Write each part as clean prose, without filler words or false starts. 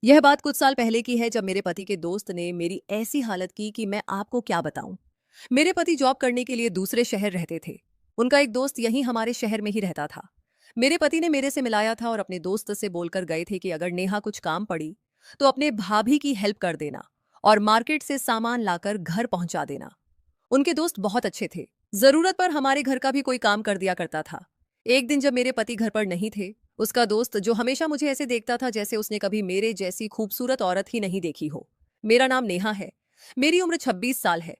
यह बात कुछ साल पहले की है जब मेरे पति के दोस्त ने मेरी ऐसी हालत की कि मैं आपको क्या बताऊं। मेरे पति जॉब करने के लिए दूसरे शहर रहते थे। उनका एक दोस्त यहीं हमारे शहर में ही रहता था। मेरे पति ने मेरे से मिलाया था और अपने दोस्त से बोलकर गए थे कि अगर नेहा कुछ काम पड़ी तो अपने भाभी की हेल्प कर देना और मार्केट से सामान लाकर घर पहुंचा देना। उनके दोस्त बहुत अच्छे थे। जरूरत पर हमारे घर का भी कोई काम कर दिया करता था। एक दिन जब मेरे पति घर पर नहीं थे, उसका दोस्त जो हमेशा मुझे ऐसे देखता था जैसे उसने कभी मेरे जैसी खूबसूरत औरत ही नहीं देखी हो। मेरा नाम नेहा है। मेरी उम्र 26 साल है।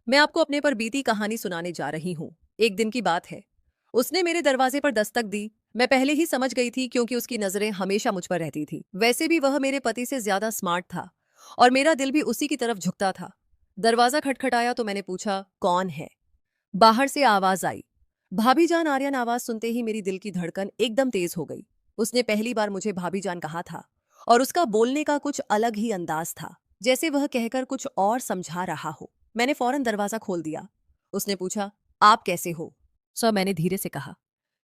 मैं आपको अपने पर बीती कहानी सुनाने जा रही हूँ। एक दिन की बात है। उसने मेरे दरवाजे पर दस्तक दी। मैं पहले ही समझ गई थी क्योंकि उसकी नजरें हमेशा मुझ पर रहती थी। वैसे भी वह मेरे पति से ज्यादा स्मार्ट था और मेरा दिल भी उसी की तरफ झुकता था। दरवाजा खटखटाया तो मैंने पूछा, कौन है? बाहर से आवाज आई, भाभी जान। आर्यन। आवाज सुनते ही मेरी दिल की धड़कन एकदम तेज हो गई। उसने पहली बार मुझे भाभी जान कहा था और उसका बोलने का कुछ अलग ही अंदाज था, जैसे वह कहकर कुछ और समझा रहा हो। मैंने फौरन दरवाजा खोल दिया। उसने पूछा, आप कैसे हो? सर, मैंने धीरे से कहा,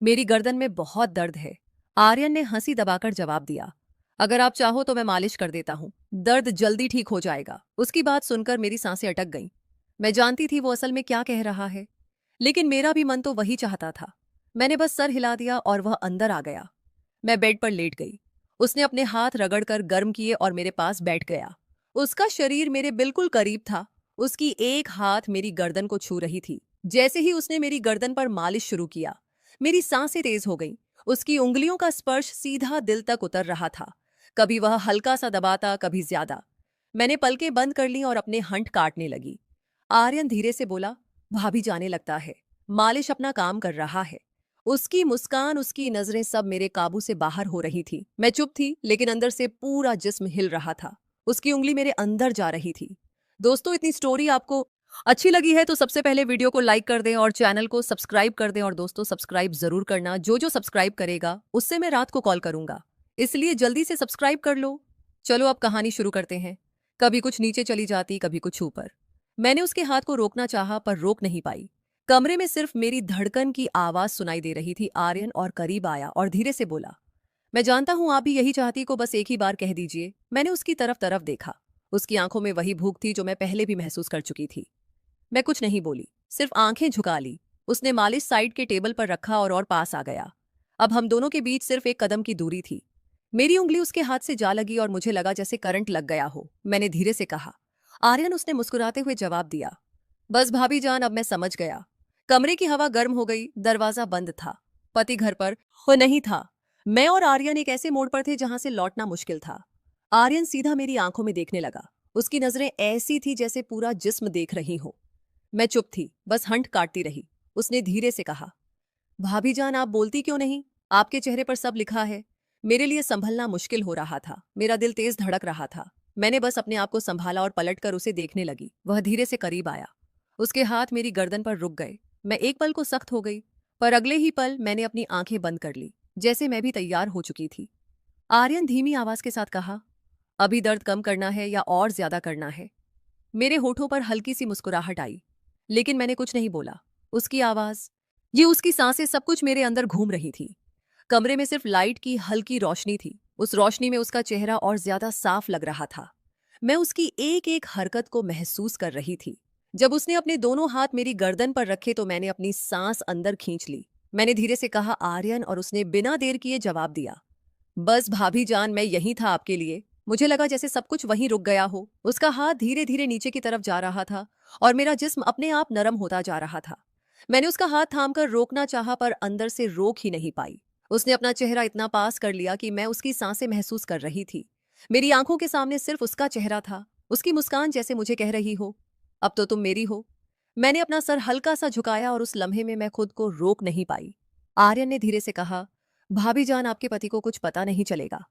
मेरी गर्दन में बहुत दर्द है। आर्यन ने हंसी दबाकर जवाब दिया, अगर आप चाहो तो मैं मालिश कर देता हूँ, दर्द जल्दी ठीक हो जाएगा। उसकी बात सुनकर मेरी सांसें अटक गईं। मैं जानती थी वो असल में क्या कह रहा है, लेकिन मेरा भी मन तो वही चाहता था। मैंने बस सर हिला दिया और वह अंदर आ गया। मैं बेड पर लेट गई। उसने अपने हाथ रगड़कर गर्म किए और मेरे पास बैठ गया। उसका शरीर मेरे बिल्कुल करीब था। उसकी एक हाथ मेरी गर्दन को छू रही थी। जैसे ही उसने मेरी गर्दन पर मालिश शुरू किया, मेरी सांसें तेज हो गईं। उसकी उंगलियों का स्पर्श सीधा दिल तक उतर रहा था। कभी वह हल्का सा दबाता, कभी ज्यादा। मैंने पलकें बंद कर ली और अपने हंठ काटने लगी। आर्यन धीरे से बोला, भाभी जाने लगता है, मालिश अपना काम कर रहा है। उसकी मुस्कान, उसकी नजरें सब मेरे काबू से बाहर हो रही थी। मैं चुप थी, लेकिन अंदर से पूरा जिस्म हिल रहा था। उसकी उंगली मेरे अंदर जा रही थी। दोस्तों, इतनी स्टोरी आपको अच्छी लगी है तो सबसे पहले वीडियो को लाइक कर दें और चैनल को सब्सक्राइब कर दें। और दोस्तों, सब्सक्राइब जरूर करना। जो जो सब्सक्राइब करेगा उससे मैं रात को कॉल करूंगा, इसलिए जल्दी से सब्सक्राइब कर लो। चलो अब कहानी शुरू करते हैं। कभी कुछ नीचे चली जाती, कभी कुछ ऊपर। मैंने उसके हाथ को रोकना चाहा पर रोक नहीं पाई। कमरे में सिर्फ मेरी धड़कन की आवाज सुनाई दे रही थी। आर्यन और करीब आया और धीरे से बोला, मैं जानता हूं आप भी यही चाहती को, बस एक ही बार कह दीजिए। मैंने उसकी तरफ तरफ देखा। उसकी आंखों में वही भूख थी जो मैं पहले भी महसूस कर चुकी थी। मैं कुछ नहीं बोली, सिर्फ आंखें झुका ली। उसने मालिश साइड के टेबल पर रखा और पास आ गया। अब हम दोनों के बीच सिर्फ एक कदम की दूरी थी। मेरी उंगली उसके हाथ से जा लगी और मुझे लगा जैसे करंट लग गया हो। मैंने धीरे से कहा, आर्यन। उसने मुस्कुराते हुए जवाब दिया, बस भाभी जान, अब मैं समझ गया। कमरे की हवा गर्म हो गई। दरवाजा बंद था। पति घर पर वो नहीं था। मैं और आर्यन एक ऐसे मोड़ पर थे जहां से लौटना मुश्किल था। आर्यन सीधा मेरी आंखों में देखने लगा। उसकी नजरें ऐसी थी जैसे पूरा जिस्म देख रही हो। मैं चुप थी, बस हंठ काटती रही। उसने धीरे से कहा, भाभी जान, आप बोलती क्यों नहीं? आपके चेहरे पर सब लिखा है। मेरे लिए संभलना मुश्किल हो रहा था। मेरा दिल तेज धड़क रहा था। मैंने बस अपने आप को संभाला और पलटकर उसे देखने लगी। वह धीरे से करीब आया। उसके हाथ मेरी गर्दन पर रुक गए। मैं एक पल को सख्त हो गई, पर अगले ही पल मैंने अपनी आंखें बंद कर ली, जैसे मैं भी तैयार हो चुकी थी। आर्यन धीमी आवाज के साथ कहा, अभी दर्द कम करना है या और ज्यादा करना है? मेरे होठों पर हल्की सी मुस्कुराहट आई, लेकिन मैंने कुछ नहीं बोला। उसकी आवाज, ये उसकी सांसें, सब कुछ मेरे अंदर घूम रही थी। कमरे में सिर्फ लाइट की हल्की रोशनी थी। उस रोशनी में उसका चेहरा और ज्यादा साफ लग रहा था। मैं उसकी एक एक हरकत को महसूस कर रही थी। जब उसने अपने दोनों हाथ मेरी गर्दन पर रखे तो मैंने अपनी सांस अंदर खींच ली। मैंने धीरे से कहा, आर्यन, और उसने बिना देर किए जवाब दिया, बस भाभी जान, मैं यही था आपके लिए। मुझे लगा जैसे सब कुछ वहीं रुक गया हो। उसका हाथ धीरे धीरे नीचे की तरफ जा रहा था और मेरा जिस्म अपने आप नरम होता जा रहा था। मैंने उसका हाथ थामकर रोकना चाहा पर अंदर से रोक ही नहीं पाई। उसने अपना चेहरा इतना पास कर लिया कि मैं उसकी सांसें महसूस कर रही थी। मेरी आंखों के सामने सिर्फ उसका चेहरा था। उसकी मुस्कान जैसे मुझे कह रही हो, अब तो तुम मेरी हो। मैंने अपना सर हल्का सा झुकाया और उस लम्हे में मैं खुद को रोक नहीं पाई। आर्यन ने धीरे से कहा, भाभी जान, आपके पति को कुछ पता नहीं चलेगा।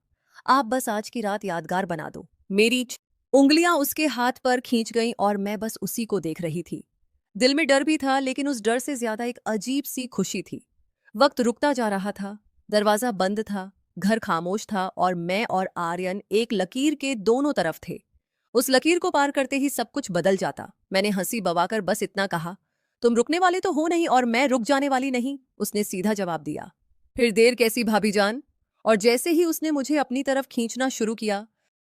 आप बस आज की रात यादगार बना दो। मेरी उंगलियां उसके हाथ पर खींच गईं और मैं बस उसी को देख रही थी। दिल में डर भी था, लेकिन उस डर से ज्यादा एक अजीब सी खुशी थी। वक्त रुकता जा रहा था। दरवाजा बंद था। घर खामोश था और मैं और आर्यन एक लकीर के दोनों तरफ थे। उस लकीर को पार करते ही सब कुछ बदल जाता। मैंने हंसी बवाकर बस इतना कहा, तुम रुकने वाले तो हो नहीं और मैं रुक जाने वाली नहीं। उसने सीधा जवाब दिया, फिर देर कैसी भाभी जान? और जैसे ही उसने मुझे अपनी तरफ खींचना शुरू किया,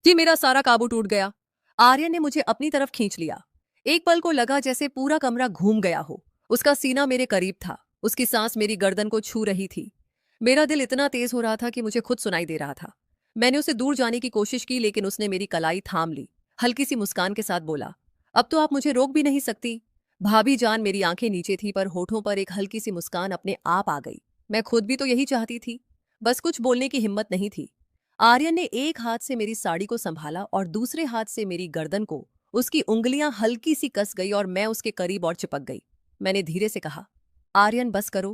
कि मेरा सारा काबू टूट गया। आर्यन ने मुझे अपनी तरफ खींच लिया। एक पल को लगा जैसे पूरा कमरा घूम गया हो। उसका सीना मेरे करीब था, उसकी सांस मेरी गर्दन को छू रही थी। मेरा दिल इतना तेज हो रहा था कि मुझे खुद सुनाई दे रहा था। मैंने उसे दूर जाने की कोशिश की, लेकिन उसने मेरी कलाई थाम ली। हल्की सी मुस्कान के साथ बोला, अब तो आप मुझे रोक भी नहीं सकती। भाभी जान, मेरी आंखें नीचे थी पर होठों पर एक हल्की सी मुस्कान अपने आप आ गई। मैं खुद भी तो यही चाहती थी, बस कुछ बोलने की हिम्मत नहीं थी। आर्यन ने एक हाथ से मेरी साड़ी को संभाला और दूसरे हाथ से मेरी गर्दन को। उसकी उंगलियां हल्की सी कस गई और मैं उसके करीब और चिपक गई। मैंने धीरे से कहा, आर्यन बस करो,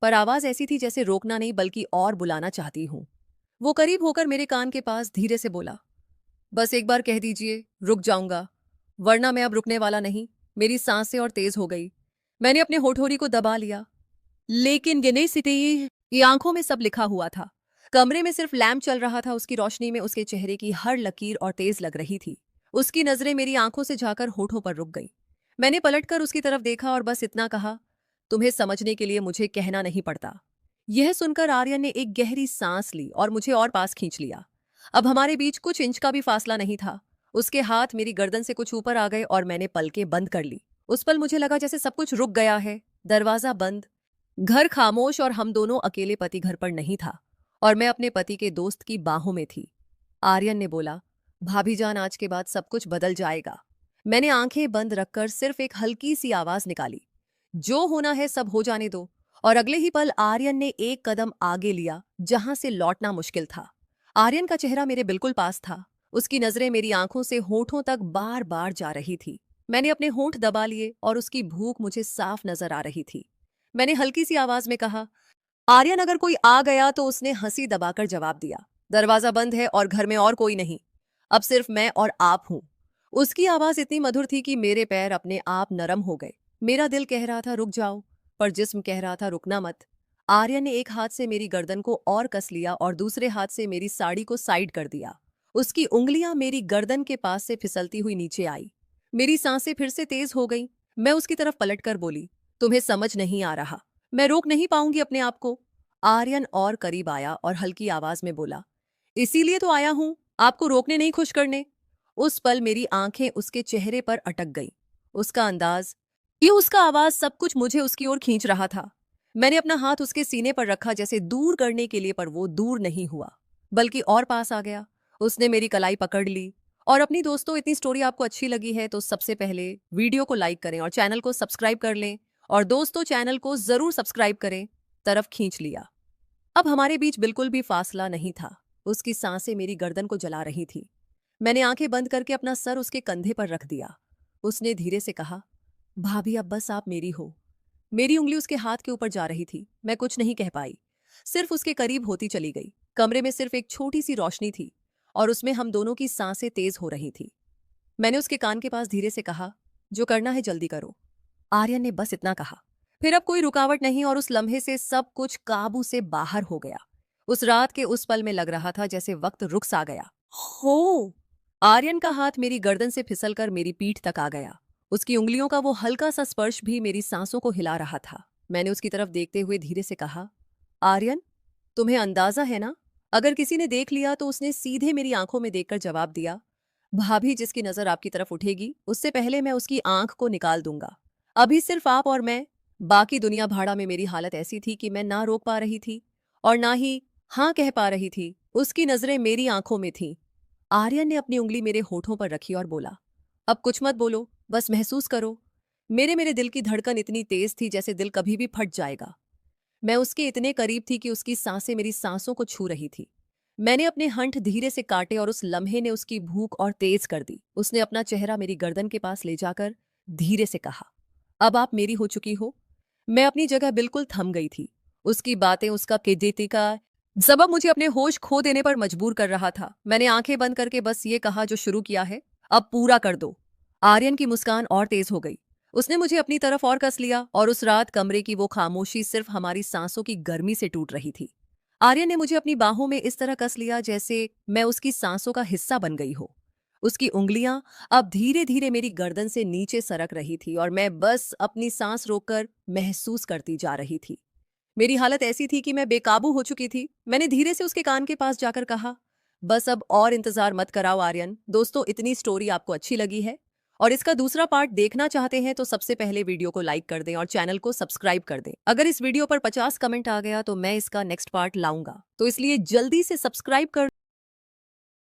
पर आवाज ऐसी थी जैसे रोकना नहीं बल्कि और बुलाना चाहती हूं। वो करीब होकर मेरे कान के पास धीरे से बोला, बस एक बार कह दीजिए, रुक जाऊंगा, वरना मैं अब रुकने वाला नहीं। मेरी सांसें और तेज हो गई। मैंने अपने होठोरी को दबा लिया, लेकिन गिने सिटी ये आंखों में सब लिखा हुआ था। कमरे में सिर्फ लैंप चल रहा था, उसकी रोशनी में उसके चेहरे की हर लकीर और तेज लग रही थी। उसकी नजरें मेरी आंखों से जाकर होठों पर रुक गई। मैंने पलटकर उसकी तरफ देखा और बस इतना कहा, तुम्हें समझने के लिए मुझे कहना नहीं पड़ता। यह सुनकर आर्यन ने एक गहरी सांस ली और मुझे और पास खींच लिया। अब हमारे बीच कुछ इंच का भी फासला नहीं था। उसके हाथ मेरी गर्दन से कुछ ऊपर आ गए और मैंने पलकें बंद कर ली। उस पल मुझे लगा जैसे सब कुछ रुक गया है। दरवाजा बंद, घर खामोश और हम दोनों अकेले। पति घर पर नहीं था और मैं अपने पति के दोस्त की बाहों में थी। आर्यन ने बोला, भाभी जान, आज के बाद सब कुछ बदल जाएगा। मैंने आंखें बंद रखकर सिर्फ एक हल्की सी आवाज निकाली, जो होना है सब हो जाने दो। और अगले ही पल आर्यन ने एक कदम आगे लिया, जहां से लौटना मुश्किल था। आर्यन का चेहरा मेरे बिल्कुल पास था। उसकी नजरें मेरी आंखों से होठों तक बार बार जा रही थी। मैंने अपने होंठ दबा लिए और उसकी भूख मुझे साफ नजर आ रही थी। मैंने हल्की सी आवाज में कहा, आर्यन अगर कोई आ गया। तो उसने हंसी दबाकर जवाब दिया, दरवाजा बंद है और घर में और कोई नहीं, अब सिर्फ मैं और आप हूं। उसकी आवाज इतनी मधुर थी कि मेरे पैर अपने आप नरम हो गए। मेरा दिल कह रहा था रुक जाओ, पर जिस्म कह रहा था रुकना मत। आर्यन ने एक हाथ से मेरी गर्दन को और कस लिया और दूसरे हाथ से मेरी साड़ी को साइड कर दिया। उसकी उंगलियां मेरी गर्दन के पास से फिसलती हुई नीचे आई। मेरी सांसें फिर से तेज हो गईं। मैं उसकी तरफ पलटकर बोली, तुम्हें समझ नहीं आ रहा, मैं रोक नहीं पाऊंगी अपने आप को। आर्यन और करीब आया और हल्की आवाज में बोला, इसीलिए तो आया हूं, आपको रोकने नहीं, खुश करने। उस पल मेरी आंखें उसके चेहरे पर अटक गईं। उसका अंदाज, ये उसका आवाज, सब कुछ मुझे उसकी ओर खींच रहा था। मैंने अपना हाथ उसके सीने पर रखा जैसे दूर करने के लिए, पर वो दूर नहीं हुआ बल्कि और पास आ गया। उसने मेरी कलाई पकड़ ली। और अपनी दोस्तों, इतनी स्टोरी आपको अच्छी लगी है तो सबसे पहले वीडियो को लाइक करें और चैनल को सब्सक्राइब कर लें। और दोस्तों, चैनल को जरूर सब्सक्राइब करें। तरफ खींच लिया। अब हमारे बीच बिल्कुल भी फासला नहीं था। उसकी सांसें मेरी गर्दन को जला रही थी। मैंने आंखें बंद करके अपना सर उसके कंधे पर रख दिया। उसने धीरे से कहा, भाभी अब बस आप मेरी हो। मेरी उंगली उसके हाथ के ऊपर जा रही थी। मैं कुछ नहीं कह पाई, सिर्फ उसके करीब होती चली गई। कमरे में सिर्फ एक छोटी सी रोशनी थी और उसमें हम दोनों की सांसें तेज हो रही थी। मैंने उसके कान के पास धीरे से कहा, जो करना है जल्दी करो। आर्यन ने बस इतना कहा। फिर अब कोई रुकावट नहीं और उस लम्हे से सब कुछ काबू से बाहर हो गया। उस रात के उस पल में लग रहा था जैसे वक्त रुक सा गया हो। आर्यन का हाथ मेरी गर्दन से फिसलकर मेरी पीठ तक आ गया। उसकी उंगलियों का वो हल्का सा स्पर्श भी मेरी सांसों को हिला रहा था। मैंने उसकी तरफ देखते हुए धीरे से कहा, आर्यन, तुम्हें अंदाजा है ना, अगर किसी ने देख लिया तो। उसने सीधे मेरी आंखों में देखकर जवाब दिया, भाभी, जिसकी नजर आपकी तरफ उठेगी उससे पहले मैं उसकी आंख को निकाल दूंगा। अभी सिर्फ आप और मैं, बाकी दुनिया भाड़ा में। मेरी हालत ऐसी थी कि मैं ना रोक पा रही थी और ना ही हाँ कह पा रही थी। उसकी नजरें मेरी आंखों में थीं। आर्यन ने अपनी उंगली मेरे होठों पर रखी और बोला, अब कुछ मत बोलो, बस महसूस करो। मेरे दिल की धड़कन इतनी तेज थी जैसे दिल कभी भी फट जाएगा। मैं उसके इतने करीब थी कि उसकी सांसें मेरी सांसों को छू रही थी। मैंने अपने हंठ धीरे से काटे और उस लम्हे ने उसकी भूख और तेज कर दी। उसने अपना चेहरा मेरी गर्दन के पास ले जाकर धीरे से कहा, अब आप मेरी हो चुकी हो। मैं अपनी जगह बिल्कुल थम गई थी। उसकी बातें, उसका केदेती का सबब मुझे अपने होश खो देने पर मजबूर कर रहा था। मैंने आंखें बंद करके बस ये कहा, जो शुरू किया है अब पूरा कर दो। आर्यन की मुस्कान और तेज हो गई। उसने मुझे अपनी तरफ और कस लिया और उस रात कमरे की वो खामोशी सिर्फ हमारी सांसों की गर्मी से टूट रही थी। आर्यन ने मुझे अपनी बाहों में इस तरह कस लिया जैसे मैं उसकी सांसों का हिस्सा बन गई हो। उसकी उंगलियां अब धीरे धीरे मेरी गर्दन से नीचे सरक रही थी और मैं बस अपनी सांस रोककर महसूस करती जा रही थी। मेरी हालत ऐसी थी कि मैं बेकाबू हो चुकी थी। मैंने धीरे से उसके कान के पास जाकर कहा, बस अब और इंतजार मत कराओ आर्यन। दोस्तों, इतनी स्टोरी आपको अच्छी लगी है और इसका दूसरा पार्ट देखना चाहते हैं तो सबसे पहले वीडियो को लाइक कर दें और चैनल को सब्सक्राइब कर दें। अगर इस वीडियो पर 50 कमेंट आ गया तो मैं इसका नेक्स्ट पार्ट लाऊंगा, तो इसलिए जल्दी से सब्सक्राइब कर